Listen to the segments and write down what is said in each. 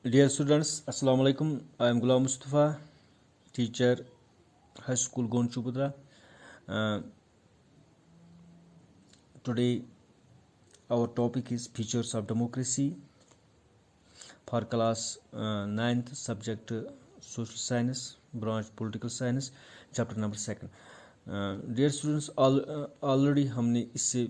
Dear students, Assalamu alaikum. I am Ghulam Mustafa, teacher, High School Gonchupudra. Uh, Today, our topic is Features of Democracy for class 9th, subject Social Science, branch Political Science, chapter number 2. Dear students, already हमने इससे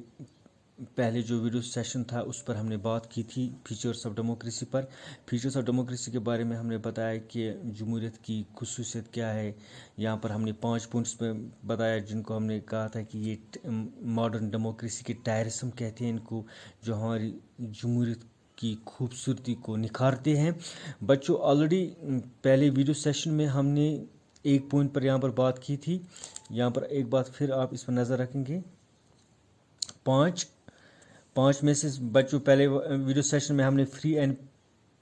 पहले जो video session था उस पर हमने बात की थी फीचर्स ऑफ डेमोक्रेसी पर। फीचर्स ऑफ डेमोक्रेसी के बारे में हमने बताया कि जमहूरियत की खुसूसियत क्या है। यहाँ पर हमने 5 पॉइंट्स में बताया जिनको हमने कहा था कि ये मॉडर्न डेमोक्रेसी के टायरिज्म कहते हैं इनको, जो हमारी जमहूरियत की खूबसूरती को निखारते हैं। बच्चों, ऑलरेडी पहले वीडियो सेशन में हमने एक पॉइंट पर यहाँ पर बात की थी। यहाँ पर एक बात फिर आप इस पर नज़र रखेंगे। पाँच में से बच्चों पहले वीडियो सेशन में हमने free and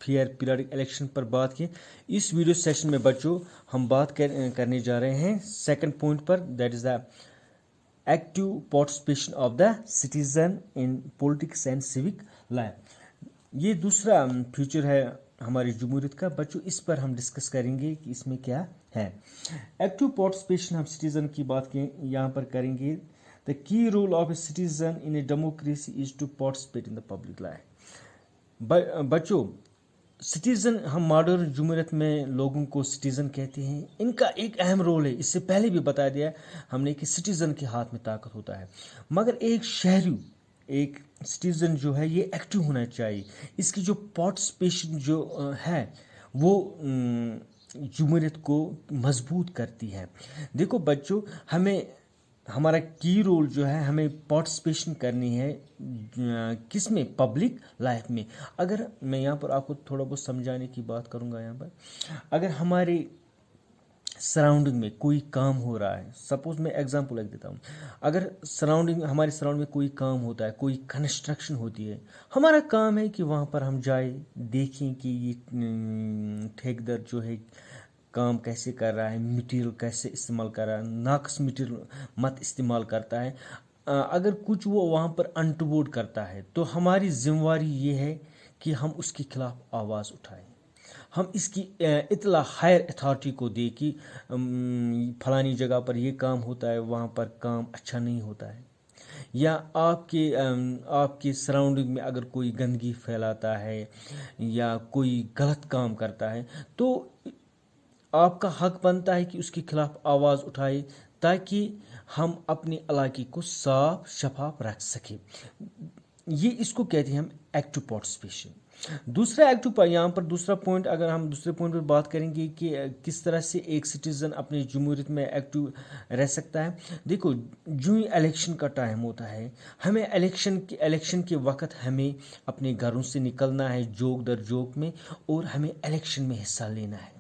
fair periodic election पर बात की। इस वीडियो सेशन में बच्चों हम बात करने जा रहे हैं सेकंड पॉइंट पर, that is the active participation of the citizen in politics and civic life. ये दूसरा फीचर है हमारी जमहूरियत का। बच्चों, इस पर हम डिस्कस करेंगे कि इसमें क्या है। एक्टिव पार्टिसिपेशन हम सिटीजन की बात यहाँ पर करेंगे। The key role of a citizen in a democracy is to participate in the public life. बच्चों, सिटीजन, हम मॉडर्न जमहूरियत में लोगों को सिटीजन कहते हैं। इनका एक अहम रोल है, इससे पहले भी बताया दिया हमने कि सिटीजन के हाथ में ताकत होता है, मगर एक शहरी, एक सिटीजन जो है ये एक्टिव होना चाहिए। इसकी जो पार्टिसिपेशन जो है वो जमहूरियत को मजबूत करती है। देखो बच्चों, हमें हमारा की रोल जो है, हमें पार्टिसिपेशन करनी है किस में, पब्लिक लाइफ में। अगर मैं यहाँ पर आपको थोड़ा बहुत समझाने की बात करूँगा, यहाँ पर अगर हमारे सराउंडिंग में कोई काम हो रहा है, सपोज मैं एग्जांपल लिख देता हूँ, अगर हमारे सराउंडिंग में कोई काम होता है, कोई कंस्ट्रक्शन होती है, हमारा काम है कि वहाँ पर हम जाए, देखें कि ये ठेकेदार जो है काम कैसे कर रहा है, मटेरियल कैसे इस्तेमाल कर रहा है, नाकस मटेरियल मत इस्तेमाल करता है। अगर कुछ वो वहाँ पर अनटूवर्ड करता है तो हमारी जिम्मेवारी ये है कि हम उसके खिलाफ आवाज़ उठाएं, हम इसकी इतला हायर अथॉरिटी को दे कि फलानी जगह पर ये काम होता है, वहाँ पर काम अच्छा नहीं होता है। या आपके सराउंडिंग में अगर कोई गंदगी फैलाता है या कोई गलत काम करता है तो आपका हक बनता है कि उसके खिलाफ आवाज़ उठाए, ताकि हम अपने इलाके को साफ शफाफ रख सकें। ये इसको कहते हैं हम एक्टिव पार्टिसिपेशन। दूसरा एक्टिव, यहाँ पर दूसरा पॉइंट, अगर हम दूसरे पॉइंट पर बात करेंगे कि किस तरह से एक सिटीज़न अपनी जमहूरियत में एक्टिव रह सकता है। देखो, जो ही इलेक्शन का टाइम होता है, हमें इलेक्शन के वक्त हमें अपने घरों से निकलना है जोक दर जोक में, और हमें इलेक्शन में हिस्सा लेना है।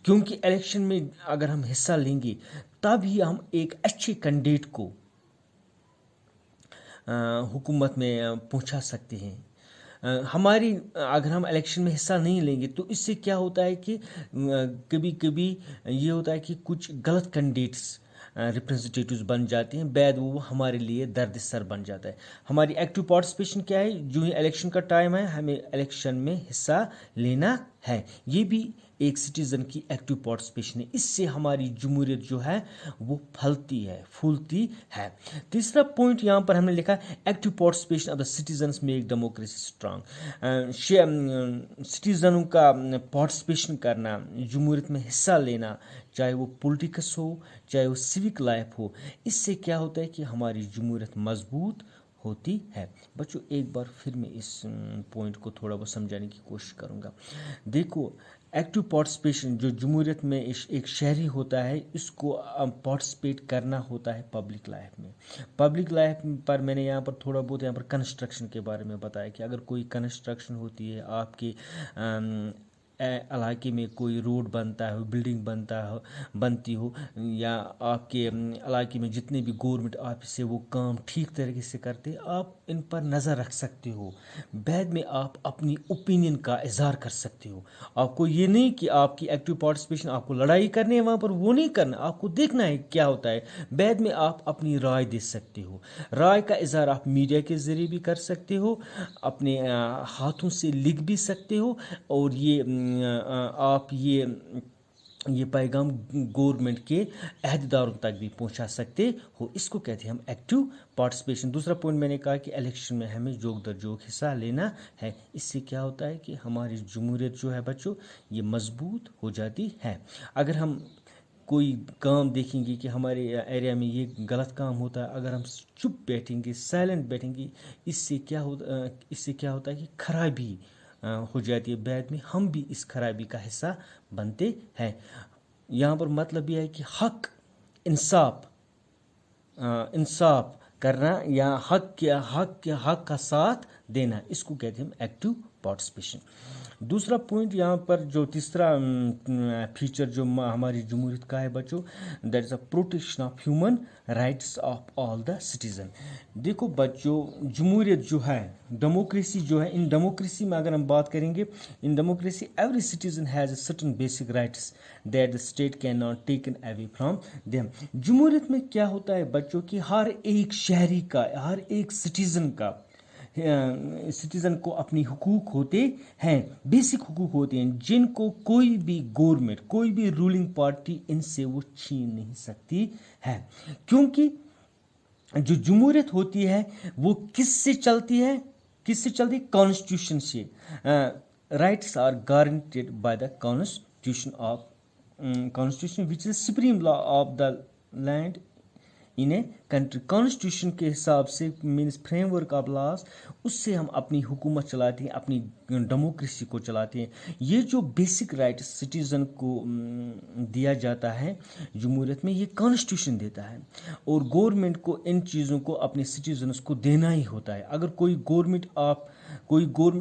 क्योंकि इलेक्शन में अगर हम हिस्सा लेंगे तब ही हम एक अच्छे कैंडिडेट को हुकूमत में पहुंचा सकते हैं। हमारी अगर हम इलेक्शन में हिस्सा नहीं लेंगे तो इससे क्या होता है कि कभी कभी ये होता है कि कुछ गलत कैंडिडेट्स रिप्रेजेंटेटिव्स बन जाते हैं, बाद वो हमारे लिए दर्द सर बन जाता है। हमारी एक्टिव पार्टिसिपेशन क्या है, जो ही इलेक्शन का टाइम है हमें इलेक्शन में हिस्सा लेना है। ये भी एक सिटीज़न की एक्टिव पार्टिसिपेशन है। इससे हमारी जमहूरियत जो है वो फलती है, फूलती है। तीसरा पॉइंट यहाँ पर हमने लिखा, active participation of the citizens make democracy strong. सिटीज़नों का पार्टिसिपेशन करना, जमहूरियत में हिस्सा लेना, चाहे वो पॉलिटिक्स हो चाहे वो सिविक लाइफ हो, इससे क्या होता है कि हमारी जमहूरियत मजबूत होती है। बच्चों, एक बार फिर मैं इस पॉइंट को थोड़ा बहुत समझाने की कोशिश करूँगा। देखो, एक्टिव पार्टिसिपेशन जो जमहूरियत में एक शहरी होता है, इसको पार्टिसिपेट करना होता है पब्लिक लाइफ में। पब्लिक लाइफ पर मैंने यहाँ पर थोड़ा बहुत यहाँ पर कंस्ट्रक्शन के बारे में बताया कि अगर कोई कंस्ट्रक्शन होती है, आपके इलाके में कोई रोड बनता है, बिल्डिंग बनती हो, या आपके इलाके में जितने भी गवर्नमेंट ऑफिस है वो काम ठीक तरीके से करते, आप इन पर नज़र रख सकते हो, बाद में आप अपनी ओपिनियन का इजहार कर सकते हो। आपको ये नहीं कि आपकी एक्टिव पार्टिसिपेशन आपको लड़ाई करनी है वहाँ पर, वो नहीं करना, आपको देखना है क्या होता है, बाद में आप अपनी राय दे सकते हो। राय का इजहार आप मीडिया के ज़रिए भी कर सकते हो, अपने हाथों से लिख भी सकते हो, और ये आप ये पैगाम गवर्नमेंट के अहदेदारों तक भी पहुंचा सकते हो। इसको कहते हैं हम एक्टिव पार्टिसिपेशन। दूसरा पॉइंट मैंने कहा कि इलेक्शन में हमें जोग दर जोग हिस्सा लेना है। इससे क्या होता है कि हमारी जमहूरियत जो है बच्चों, ये मजबूत हो जाती है। अगर हम कोई काम देखेंगे कि हमारे एरिया में ये गलत काम होता है, अगर हम चुप बैठेंगे, साइलेंट बैठेंगे, इससे क्या होता है कि खराबी हो जाती है, बाद में हम भी इस खराबी का हिस्सा बनते हैं। यहाँ पर मतलब यह है कि हक इंसाफ करना या हक का साथ देना, इसको कहते हैं हम एक्टिव पार्टिसिपेशन। दूसरा पॉइंट यहाँ पर जो तीसरा फीचर जो हमारी जमहूरियत का है बच्चों, that is a protection of human rights of all the citizen. देखो बच्चों, जमहूरियत जो है, डेमोक्रेसी जो है, इन डेमोक्रेसी में अगर हम बात करेंगे, in democracy every citizen has certain basic rights that the state can not taken away from them. जमहूरियत में क्या होता है बच्चों कि हर एक शहरी का, हर एक सिटीज़न को अपनी हुकूक होते हैं, बेसिक हुकूक होते हैं, जिनको कोई भी गवर्नमेंट, कोई भी रूलिंग पार्टी इनसे वो छीन नहीं सकती है। क्योंकि जो जमहूरियत होती है वो किससे चलती है? कॉन्स्टिट्यूशन से। Rights are guaranteed by the constitution which is supreme law of the land in a country. Constitution के हिसाब से मीन्स फ्रेमवर्क ऑफ लॉज, उससे हम अपनी हुकूमत चलाते हैं, अपनी डेमोक्रेसी को चलाते हैं। ये जो बेसिक राइट सिटीज़न को दिया जाता है जमहूरियत में, ये कॉन्स्टिट्यूशन देता है, और गवर्नमेंट को इन चीज़ों को अपने सिटीजन्स को देना ही होता है। अगर कोई गवर्नमेंट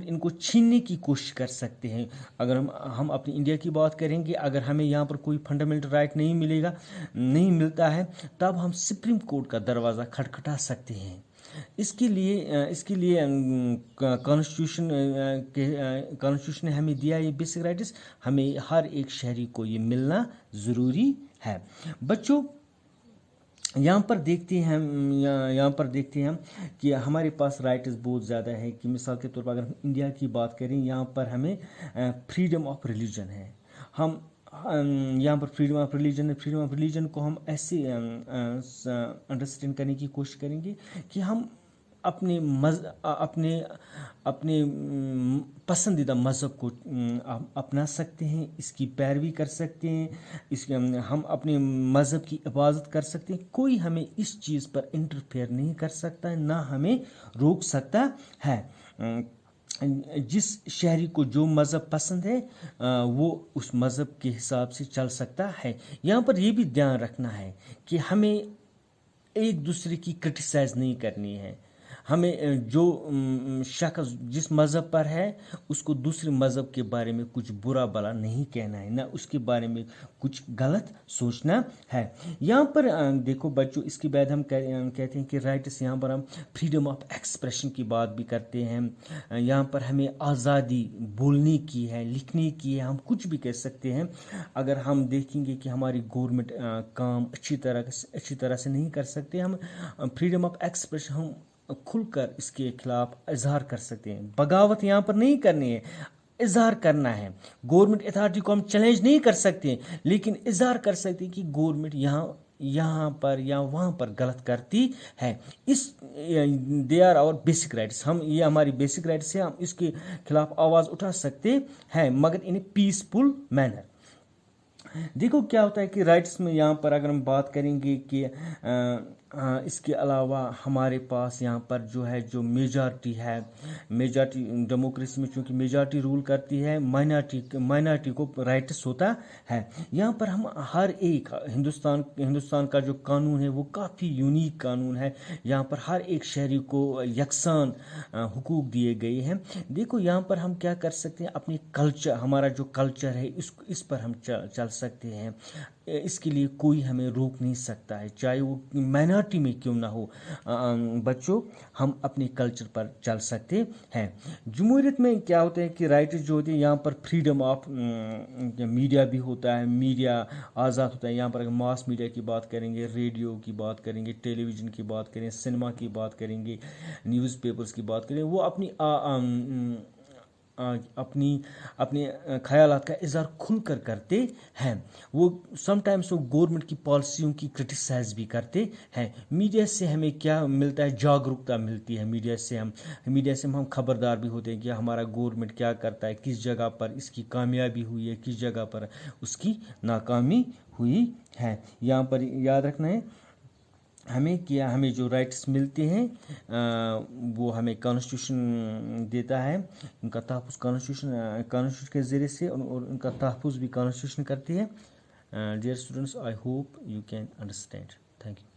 इनको छीनने की कोशिश कर सकते हैं। अगर हम अपनी इंडिया की बात करेंगे, अगर हमें यहाँ पर कोई फंडामेंटल राइट नहीं मिलता है, तब हम सुप्रीम कोर्ट का दरवाज़ा खटखटा सकते हैं। इसके लिए कॉन्स्टिट्यूशन ने हमें दिया ये बेसिक राइट्स, हमें हर एक शहरी को ये मिलना ज़रूरी है। बच्चों, यहाँ पर देखते हैं हम कि हमारे पास राइट्स बहुत ज़्यादा है। कि मिसाल के तौर पर अगर हम इंडिया की बात करें, यहाँ पर हमें फ्रीडम ऑफ रिलीजन है। हम यहाँ पर फ्रीडम ऑफ रिलीजन को हम ऐसे अंडरस्टैंड करने की कोशिश करेंगे कि हम अपने पसंदीदा मज़हब को अपना सकते हैं, इसकी पैरवी कर सकते हैं, हम अपने मज़हब की इबादत कर सकते हैं। कोई हमें इस चीज़ पर इंटरफेयर नहीं कर सकता है, ना हमें रोक सकता है। जिस शहरी को जो मज़हब पसंद है वो उस मज़हब के हिसाब से चल सकता है। यहाँ पर ये भी ध्यान रखना है कि हमें एक दूसरे की क्रिटिसाइज़ नहीं करनी है। हमें जो शख्स जिस मज़हब पर है उसको दूसरे मज़हब के बारे में कुछ बुरा भला नहीं कहना है, ना उसके बारे में कुछ गलत सोचना है। यहाँ पर देखो बच्चों, इसके बाद हम कहते हैं कि राइट्स, यहाँ पर हम फ्रीडम ऑफ एक्सप्रेशन की बात भी करते हैं। यहाँ पर हमें आज़ादी बोलने की है, लिखने की है, हम कुछ भी कह सकते हैं। अगर हम देखेंगे कि हमारी गवर्नमेंट काम अच्छी तरह से नहीं कर सकते, हम फ्रीडम ऑफ एक्सप्रेशन हम खुलकर इसके खिलाफ इजहार कर सकते हैं। बगावत यहाँ पर नहीं करनी है, इजहार करना है। गवर्नमेंट अथॉरिटी को हम चैलेंज नहीं कर सकते, लेकिन इजहार कर सकते हैं कि गवर्नमेंट यहाँ पर या वहाँ पर गलत करती है। They are our basic rights. ये हमारी बेसिक राइट्स है, हम इसके खिलाफ आवाज़ उठा सकते हैं, मगर इन ए पीसफुल मैनर। देखो क्या होता है कि राइट्स में यहाँ पर अगर हम बात करेंगे कि इसके अलावा हमारे पास यहाँ पर जो मेजॉरिटी डेमोक्रेसी में चूँकि मेजॉरिटी रूल करती है, माइनॉरिटी को राइट्स होता है। यहाँ पर हम हर एक हिंदुस्तान का जो कानून है वो काफ़ी यूनिक कानून है। यहाँ पर हर एक शहरी को यकसान हुकूक दिए गए हैं। देखो यहाँ पर हम क्या कर सकते हैं, अपनी कल्चर, हमारा जो कल्चर है इस पर हम चल सकते हैं। इसके लिए कोई हमें रोक नहीं सकता है, चाहे वो माइनॉरिटी माइनॉरिटी में क्यों ना हो बच्चों, हम अपने कल्चर पर चल सकते हैं। जमहूरियत में क्या होता है कि राइट्स जो होते हैं, यहाँ पर फ्रीडम ऑफ मीडिया भी होता है, मीडिया आज़ाद होता है। यहाँ पर अगर मास मीडिया की बात करेंगे, रेडियो की बात करेंगे, टेलीविज़न की बात करें, सिनेमा की बात करेंगे, न्यूज़पेपर्स की बात करें, वो अपनी अपने ख्यालात का इज़हार खुलकर करते हैं। वो समटाइम्स वो गवर्नमेंट की पॉलिसियों की क्रिटिसाइज भी करते हैं। मीडिया से हमें क्या मिलता है, जागरूकता मिलती है। मीडिया से हम खबरदार भी होते हैं कि हमारा गवर्नमेंट क्या करता है, किस जगह पर इसकी कामयाबी हुई है, किस जगह पर उसकी नाकामी हुई है। यहाँ पर याद रखना है हमें जो राइट्स मिलते हैं वो हमें कॉन्स्टिट्यूशन देता है। उनका तहफ़्फ़ुज़ कॉन्स्टिट्यूशन के ज़रिए से और उनका तहफ़्फ़ुज़ भी कॉन्स्टिट्यूशन करती है। Dear students, I hope you can understand. Thank you.